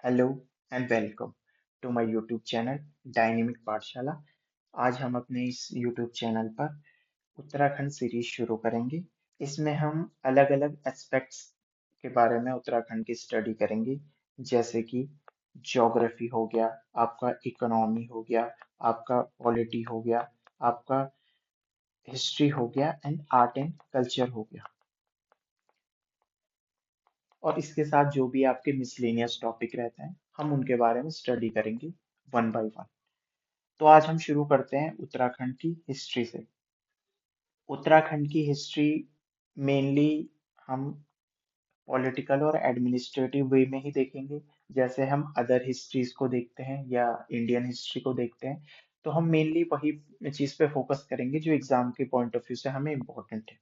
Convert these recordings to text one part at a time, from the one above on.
Hello and welcome to my YouTube channel dynamic Pathshala. आज हम अपने इस यूट्यूब चैनल पर उत्तराखंड सीरीज शुरू करेंगे। इसमें हम अलग अलग एस्पेक्ट्स के बारे में उत्तराखंड की स्टडी करेंगे, जैसे कि ज्योग्राफी हो गया, आपका इकोनॉमी हो गया, आपका पॉलिटी हो गया, आपका हिस्ट्री हो गया एंड आर्ट एंड कल्चर हो गया। और इसके साथ जो भी आपके मिसलेनियस टॉपिक रहते हैं हम उनके बारे में स्टडी करेंगे वन बाय वन। तो आज हम शुरू करते हैं उत्तराखंड की हिस्ट्री से। उत्तराखंड की हिस्ट्री मेनली हम पॉलिटिकल और एडमिनिस्ट्रेटिव वे में ही देखेंगे। जैसे हम अदर हिस्ट्रीज को देखते हैं या इंडियन हिस्ट्री को देखते हैं, तो हम मेनली वही चीज पे फोकस करेंगे जो एग्जाम के पॉइंट ऑफ व्यू से हमें इम्पोर्टेंट है।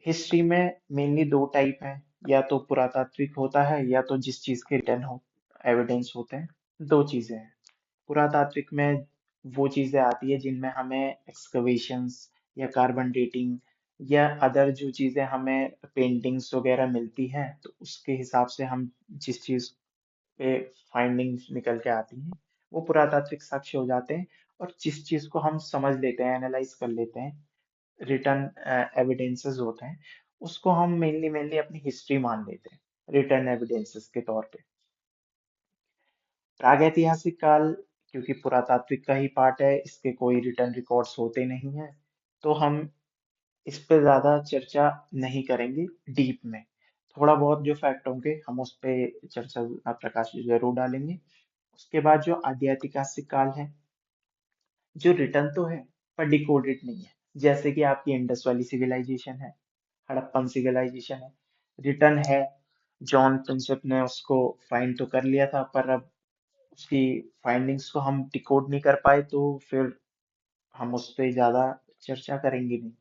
हिस्ट्री में मेनली दो टाइप हैं, या तो पुरातात्विक होता है या तो जिस चीज के रिटर्न हो एविडेंस होते हैं। दो चीजें हैं। पुरातात्विक में वो चीजें आती है जिनमें हमें एक्सकवेशंस या कार्बन डेटिंग या अदर जो चीजें हमें पेंटिंग्स वगैरह मिलती हैं, तो उसके हिसाब से हम जिस चीज पे फाइंडिंग्स निकल के आती हैं वो पुरातात्विक साक्ष्य हो जाते हैं। और जिस चीज को हम समझ लेते हैं, एनालाइज कर लेते हैं, रिटर्न एविडेंसेस होते हैं, उसको हम मेनली अपनी हिस्ट्री मान लेते हैं रिटर्न एविडेंसेस के तौर पे। प्रागैतिहासिक काल, क्योंकि पुरातात्विक का ही पार्ट है, इसके कोई रिटर्न रिकॉर्ड्स होते नहीं है, तो हम इस पे ज्यादा चर्चा नहीं करेंगे डीप में। थोड़ा बहुत जो फैक्ट होंगे हम उस पे चर्चा प्रकाश जरूर डालेंगे। उसके बाद जो आध्यात्मिक काल है, जो रिटर्न तो है पर डिकोडेड नहीं है। जैसे कि आपकी इंडस वैली सिविलाइजेशन है, हड़प्पन सिविलाइजेशन है, रिटर्न है। जॉन प्रिंसेप ने उसको फाइंड तो कर लिया था, पर अब उसकी फाइंडिंग्स को हम डिकोड नहीं कर पाए, तो फिर हम उस पर ज्यादा चर्चा करेंगे नहीं।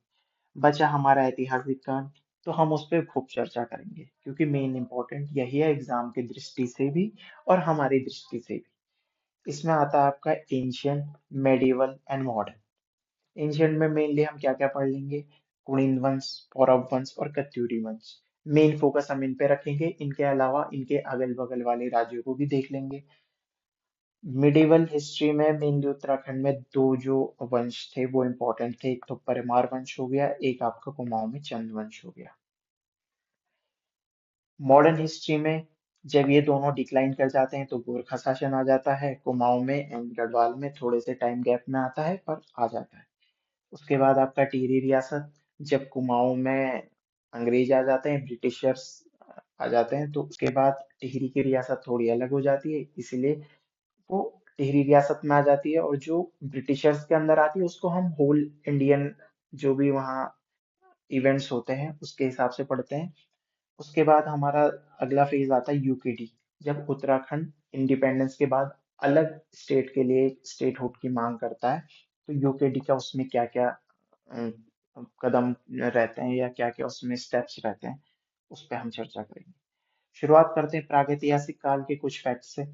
बचा हमारा ऐतिहासिक काल, तो हम उस पर खूब चर्चा करेंगे, क्योंकि मेन इंपॉर्टेंट यही है एग्जाम की दृष्टि से भी और हमारी दृष्टि से भी। इसमें आता है आपका ancient, medieval and modern. Ancient में मेनली हम क्या क्या पढ़ लेंगे? कुणिल वंश, पौरव वंश और कत्यूरी वंश। मेन फोकस हम इन पे रखेंगे, इनके अलावा इनके अगल बगल वाले राज्यों को भी देख लेंगे। मिडिवल हिस्ट्री में मेनली उत्तराखंड में दो जो वंश थे वो इम्पोर्टेंट थे, एक तो परमार वंश हो गया, एक आपका कुमाऊं में चंद वंश हो गया। मॉडर्न हिस्ट्री में जब ये दोनों डिक्लाइन कर जाते हैं तो गोरखा शासन आ जाता है, कुमाऊं में एंड गढ़वाल में थोड़े से टाइम गैप में आता है पर आ जाता है। उसके बाद आपका टिहरी रियासत, जब कुमाऊं में अंग्रेज आ जाते हैं, ब्रिटिशर्स आ जाते हैं, तो उसके बाद टिहरी की रियासत थोड़ी अलग हो जाती है, इसलिए वो टिहरी रियासत में आ जाती है। और जो ब्रिटिशर्स के अंदर आती है उसको हम होल इंडियन जो भी वहाँ इवेंट्स होते हैं उसके हिसाब से पढ़ते हैं। उसके बाद हमारा अगला फेज आता है यूकेडी, जब उत्तराखंड इंडिपेंडेंस के बाद अलग स्टेट के लिए स्टेटहुड की मांग करता है, तो यूकेडी का उसमें क्या क्या कदम रहते हैं या क्या क्या उसमें स्टेप्स रहते हैं, उस पर हम चर्चा करेंगे। शुरुआत करते हैं प्रागैतिहासिक काल के कुछ फैक्ट से।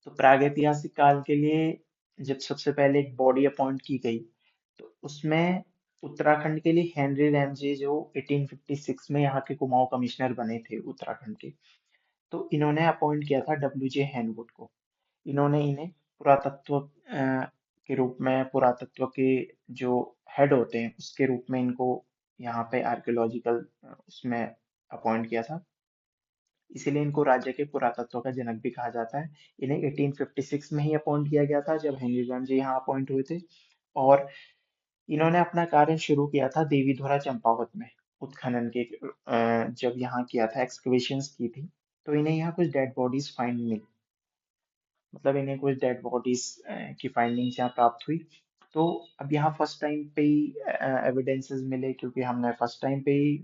तो प्रागैतिहासिक काल के लिए जब सबसे पहले एक बॉडी अपॉइंट की गई, तो उसमें उत्तराखंड के लिए हेनरी रैमजे, जो 1856 में यहाँ के कुमाऊं कमिश्नर बने थे उत्तराखंड के, तो इन्होंने अपॉइंट किया था डब्ल्यू जे हैनवुड को। इन्होंने इन्हें पुरातत्व के रूप में, पुरातत्व के जो हेड होते हैं उसके रूप में इनको यहाँ पे आर्कियोलॉजिकल उसमें अपॉइंट किया था। इसीलिए इनको राज्य के पुरातत्व का जनक भी कहा जाता है। इन्हें 1856 में ही अपॉइंट किया गया था जब हेनरी रैमजे यहाँ अपॉइंट हुए थे। और इन्होंने अपना कार्य शुरू किया था देवीधुरा चंपावत में, उत्खनन के जब यहाँ किया था, एक्सकवेशंस की थी, तो इन्हें यहाँ कुछ डेड बॉडीज फाइंड मिली। मतलब इन्हें कुछ डेड बॉडीज की फाइंडिंग्स यहाँ प्राप्त हुई। तो अब यहाँ फर्स्ट टाइम पे ही एविडेंसेस मिले, क्योंकि हमने फर्स्ट टाइम पे ही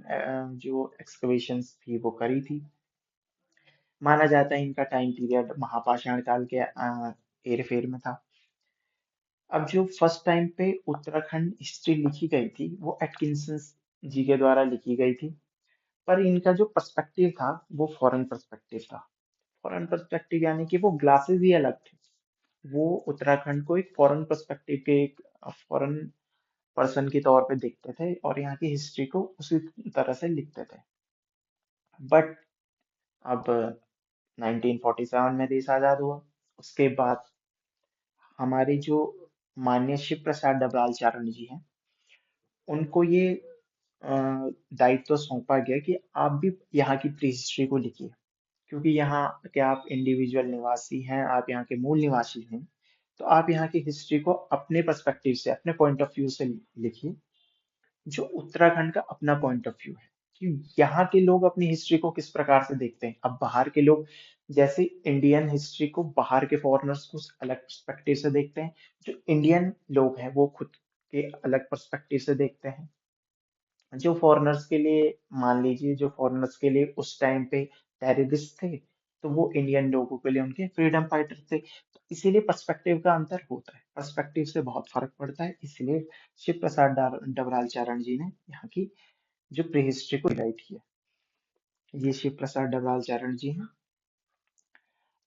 जो एक्सकवेशंस थी वो करी थी। माना जाता है इनका टाइम पीरियड महापाषाण काल के हेर फेर में था। अब जो फर्स्ट टाइम पे उत्तराखंड हिस्ट्री लिखी गई थी वो एटकिंसन जी के द्वारा लिखी गई थी, पर इनका जो पर्सपेक्टिव था वो फॉरेन पर्सपेक्टिव था। फॉरेन पर्सपेक्टिव यानी कि वो ग्लासेस ही अलग थे। वो उत्तराखंड को एक फॉरेन पर्सपेक्टिव के, एक फॉरेन पर्सन के तौर पे देखते थे और यहाँ की हिस्ट्री को उसी तरह से लिखते थे। बट अब 1947 में देश आजाद हुआ। उसके बाद हमारे जो माननीय शिव प्रसाद डबराल जी हैं, उनको ये अ, दायित्व सौंपा गया कि आप भी यहाँ की प्री हिस्ट्री को लिखिए, क्योंकि यहाँ के आप इंडिविजुअल निवासी हैं, आप यहाँ के मूल निवासी हैं, तो आप यहाँ की हिस्ट्री को अपने पर्सपेक्टिव से, अपने पॉइंट ऑफ व्यू से लिखिए, जो उत्तराखंड का अपना पॉइंट ऑफ व्यू है कि यहाँ के लोग अपनी हिस्ट्री को किस प्रकार से देखते हैं। अब बाहर के लोग जैसे इंडियन हिस्ट्री को बाहर के फॉरेनर्स को अलग पर्सपेक्टिव से देखते हैं, जो इंडियन लोग हैं वो खुद के अलग पर्सपेक्टिव से देखते हैं। जो फॉरेनर्स के लिए, मान लीजिए जो फॉरेनर्स के लिए उस टाइम पे टेररिस्ट थे, तो वो इंडियन लोगों के लिए उनके फ्रीडम फाइटर थे। तो इसीलिए पर्सपेक्टिव का अंतर होता है, पर्सपेक्टिव से बहुत फर्क पड़ता है। इसलिए शिव प्रसाद डबराल चारण जी ने यहाँ की जो प्री हिस्ट्री को राइट किया, ये शिव प्रसाद डबराल चारण जी हैं।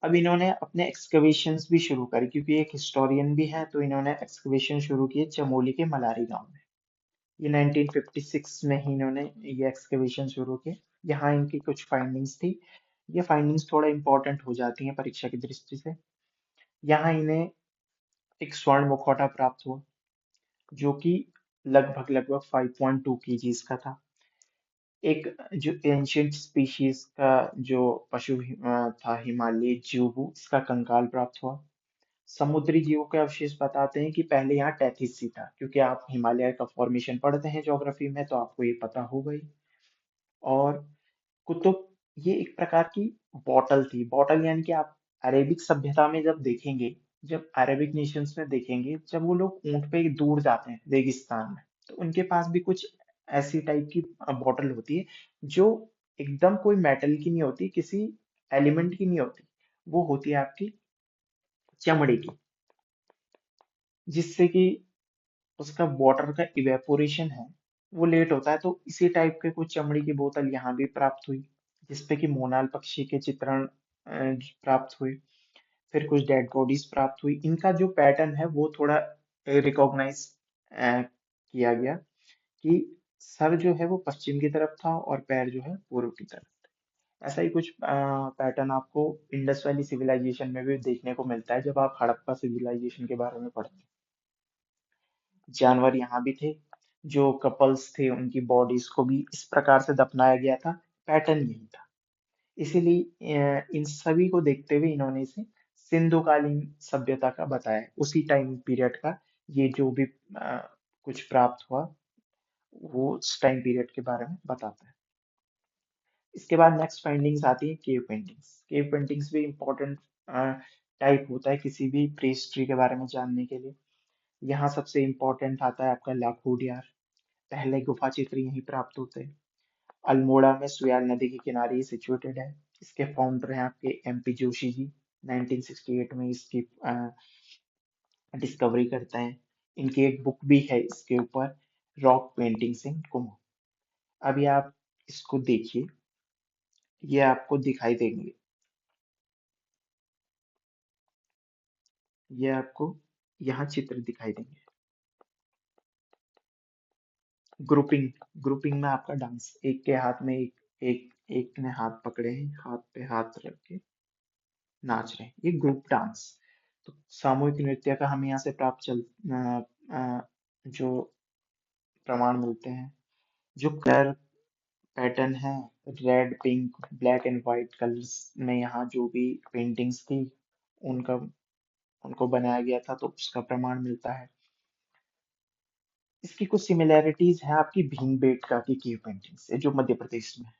अब इन्होंने अपने एक्सकवेशंस भी शुरू करी, क्योंकि एक हिस्टोरियन भी है, तो इन्होंने एक्सकवेशन शुरू किए चमोली के मलारी गांव में। ये 1956 में ही इन्होंने ये एक्सकवेशन शुरू किए। यहाँ इनकी कुछ फाइंडिंग्स थी। ये फाइंडिंग्स थोड़ा इंपॉर्टेंट हो जाती हैं परीक्षा की दृष्टि से। यहाँ इन्हें एक स्वर्ण मुखौटा प्राप्त हुआ, जो कि लगभग लगभग 5.2 kgs का था। एक जो एंशियंट स्पीशीज का जो पशु था, हिमालयी जुहू, इसका कंकाल प्राप्त हुआ। समुद्री जीवों के अवशेष बताते हैं कि पहले यहाँ टेथिस सी था, क्योंकि आप हिमालय का फॉर्मेशन पढ़ते हैं ज्योग्राफी में, तो आपको ये पता होगा ही। और कुतुब, ये एक प्रकार की बॉटल थी। बॉटल यानी कि आप अरेबिक सभ्यता में जब देखेंगे, जब अरेबिक नेशंस में देखेंगे, जब वो लोग ऊंट पे दूर जाते हैं रेगिस्तान में, तो उनके पास भी कुछ ऐसी टाइप की बॉटल होती है, जो एकदम कोई मेटल की नहीं होती, किसी एलिमेंट की नहीं होती, वो होती है आपकी चमड़े की, जिससे कि उसका वाटर का इवेपोरेशन है वो लेट होता है। तो इसी टाइप के कुछ चमड़ी की बोतल यहाँ भी प्राप्त हुई, जिसपे कि मोनाल पक्षी के चित्रण प्राप्त हुए। फिर कुछ डेड बॉडीज प्राप्त हुई। इनका जो पैटर्न है वो थोड़ा रिकॉग्नाइज किया गया कि सर जो है वो पश्चिम की तरफ था और पैर जो है पूर्व की तरफ। ऐसा ही कुछ पैटर्न आपको इंडस वैली सिविलाइजेशन में भी देखने को मिलता है, जब आप हड़प्पा सिविलाइजेशन के बारे में पढ़ते हैं। जानवर यहाँ भी थे, जो कपल्स थे उनकी बॉडीज को भी इस प्रकार से दफनाया गया था, पैटर्न यही था। इसीलिए इन सभी को देखते हुए इन्होंने इसे सिंधुकालीन सभ्यता का बताया। उसी टाइम पीरियड का ये जो भी कुछ प्राप्त हुआ, वो उस टाइम पीरियड के बारे में बताता है। इसके बाद नेक्स्ट फाइंडिंग्स आती है केव पेंटिंग्स। केव पेंटिंग्स भी इम्पोर्टेंट टाइप होता है किसी भी प्री हिस्ट्री के बारे में जानने के लिए। यहाँ सबसे इम्पोर्टेंट आता है आपका लाखोडियार। पहले गुफा चित्र यहीं प्राप्त होते हैं। अल्मोड़ा में सुयाल नदी के किनारे ये सिचुएटेड है। इसके फाउंडर हैं आपके एमपी जोशी जी। 1968 में इसकी डिस्कवरी करते हैं। इनकी एक बुक भी है इसके ऊपर, रॉक पेंटिंग्स इन कुमाऊं। अभी आप इसको देखिए, ये आपको दिखाई देंगे, ये आपको यहाँ चित्र दिखाई देंगे। ग्रुपिंग, ग्रुपिंग में आपका डांस, एक के हाथ में एक ने हाथ पकड़े हैं, हाथ पे हाथ रख के नाच रहे हैं, ये ग्रुप डांस। तो सामूहिक नृत्य का हमें यहाँ से प्राप्त जो प्रमाण मिलते हैं। जो कलर पैटर्न है, red pink black and white colours में यहाँ जो भी पेंटिंग्स थी, उनका उनको बनाया गया था, तो उसका प्रमाण मिलता है। इसकी कुछ सिमिलैरिटीज है आपकी भीमबेटका की केव पेंटिंग से, जो मध्य प्रदेश में है।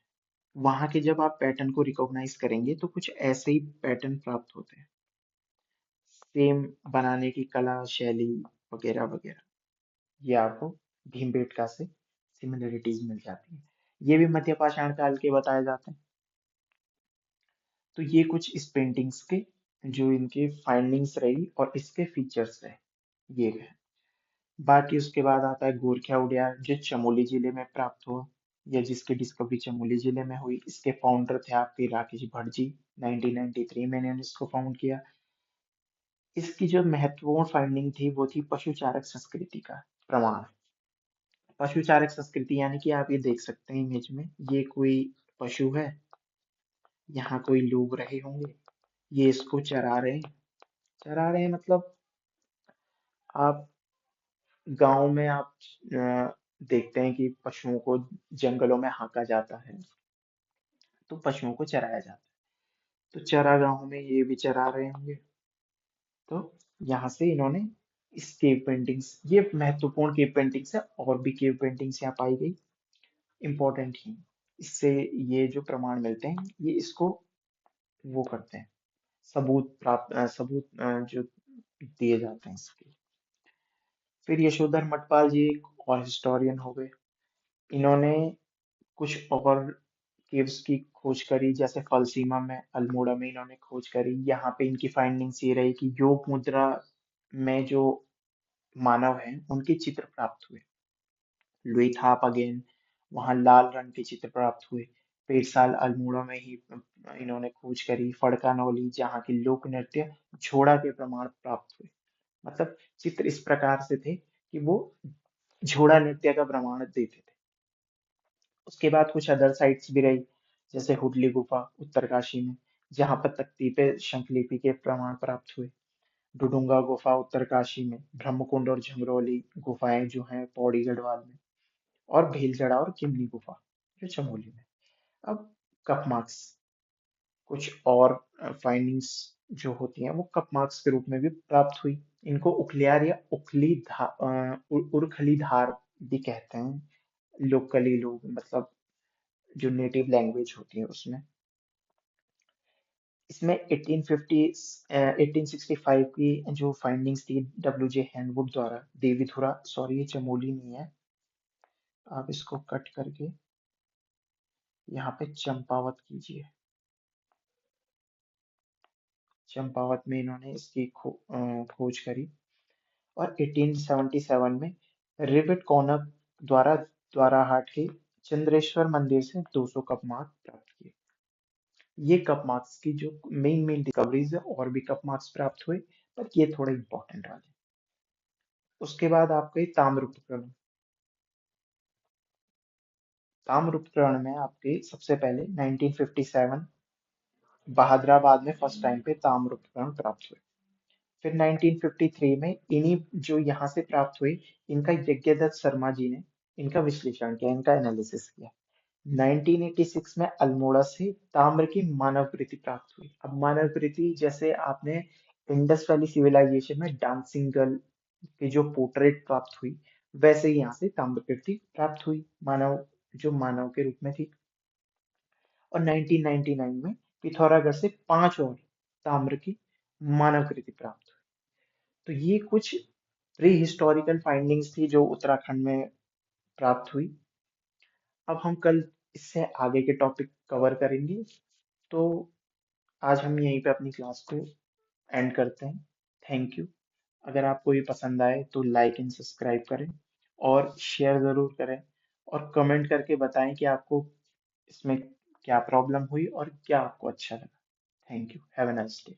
वहां के जब आप पैटर्न को रिकॉग्नाइज करेंगे तो कुछ ऐसे ही पैटर्न प्राप्त होते हैं, सेम बनाने की कला शैली वगैरह वगैरह। ये आपको भीमबेटका से सिमिलरिटीज मिल जाती है। ये भी मध्य पाषाण काल के बताए जाते हैं। तो ये कुछ इस पेंटिंग्स के जो इनके फाइंडिंग्स रही और इसके फीचर्स रहे, ये है। बाकी उसके बाद आता है गोरखिया उड़ियार, जो चमोली जिले में प्राप्त हुआ, या जिसकी डिस्कवरी चमोली जिले में हुई। इसके फाउंडर थे आपके राकेश भट्ट जी। 1993 में इन्होंने इसको फाउंड किया। इसकी जो महत्वपूर्ण फाइंडिंग थी वो थी पशुचारक संस्कृति का प्रमाण। पशुचारक संस्कृति यानी कि आप ये देख सकते हैं इमेज में, ये कोई पशु है, यहाँ कोई लोग रहे होंगे, ये इसको चरा रहे हैं। चरा रहे हैं मतलब आप गांव में आप देखते हैं कि पशुओं को जंगलों में हांका जाता है, तो पशुओं को चराया जाता है। तो चरागाहों में ये भी चरा रहे होंगे। तो यहाँ से इन्होंने इस केव पेंटिंग्स, ये महत्वपूर्ण केव पेंटिंग्स है, और भी केव पेंटिंग्स यहाँ पाई गई, इंपॉर्टेंट ही। इससे ये जो प्रमाण मिलते हैं, ये इसको वो करते हैं, सबूत जो दिए जाते हैं इसके। फिर यशोधर मटपाल जी एक और हिस्टोरियन हो गए। इन्होंने कुछ और केव्स की खोज करी, जैसे फलसीमा में, अल्मोड़ा में इन्होंने खोज करी। यहाँ पे इनकी फाइंडिंग्स ये रही कि योग मुद्रा में जो मानव हैं उनके चित्र प्राप्त हुए। लुई थाप अगेन, वहाँ लाल रंग के चित्र प्राप्त हुए। पेरसाल अल्मोड़ा में ही इन्होंने खोज करी। फड़कानौली, जहाँ की लोक नृत्य झोड़ा के प्रमाण प्राप्त हुए। मतलब चित्र इस प्रकार से थे कि वो झोड़ा नृत्य का प्रमाण देते थे। उसके बाद कुछ अदर साइट्स भी रही, जैसे हुडली गुफा उत्तरकाशी में, जहाँ पर तख्ती पे शंखलिपि के प्रमाण प्राप्त हुए। डुडुंगा गुफा उत्तरकाशी में। ब्रह्मकुंड और झंगरौली गुफाएं जो हैं पौड़ी गढ़वाल में। और भीलचड़ा और किमली गुफा जो चमोली में। अब कप मार्क्स, कुछ और फाइंडिंग्स जो होती हैं वो कप मार्क्स के रूप में भी प्राप्त हुई। इनको उखलियार या उरखली धार भी कहते हैं लोकली लोग, मतलब जो नेटिव लैंग्वेज होती है उसमें। इसमें 1850 1865 की जो फाइंडिंग्स थी डब्ल्यू जे हैंडवुड द्वारा, देवीधुरा, सॉरी ये चमोली नहीं है, आप इसको कट करके यहाँ पे चंपावत कीजिए। चंपावत में इन्होंने इसकी खोज करी। और 1877 में रिवेट कॉनक द्वारा द्वाराहाट के चंद्रेश्वर मंदिर से 200 कप मार्क प्राप्त किए। ये कप मार्क्स की जो मेन मेन डिस्कवरीज है, और भी कप मार्क्स प्राप्त हुए, पर ये थोड़े इंपॉर्टेंट वाले। उसके बाद आपके ताम्र उपकरण। ताम्र उपकरण में आपके सबसे पहले 1957 बहादुराबाद में फर्स्ट टाइम पे ताम्र उपकरण प्राप्त हुए। फिर 1953 में इन्हीं जो यहाँ से प्राप्त हुए, इनका यज्ञदत्त शर्मा जी ने इनका विश्लेषण किया, इनका एनालिसिस किया। 1986 में अल्मोड़ा से ताम्र की मानवकृति प्राप्त हुई। अब मानवकृति जैसे आपने इंडस वैली सिविलाइजेशन में डांसिंग गर्ल की जो पोर्ट्रेट प्राप्त हुई, वैसे ही यहाँ से ताम्रकृति प्राप्त हुई, मानव जो मानव के रूप में थी। और 1999 में पिथौरागढ़ से 5 और ताम्र की मानवकृति प्राप्त हुई। तो ये कुछ प्री हिस्टोरिकल फाइंडिंग्स थी जो उत्तराखंड में प्राप्त हुई। अब हम कल इससे आगे के टॉपिक कवर करेंगे। तो आज हम यहीं पे अपनी क्लास को एंड करते हैं। Thank you. अगर आपको ये पसंद आए तो लाइक एंड सब्सक्राइब करें, और शेयर ज़रूर करें, और कमेंट करके बताएं कि आपको इसमें क्या प्रॉब्लम हुई और क्या आपको अच्छा लगा। Thank you. Have a nice day.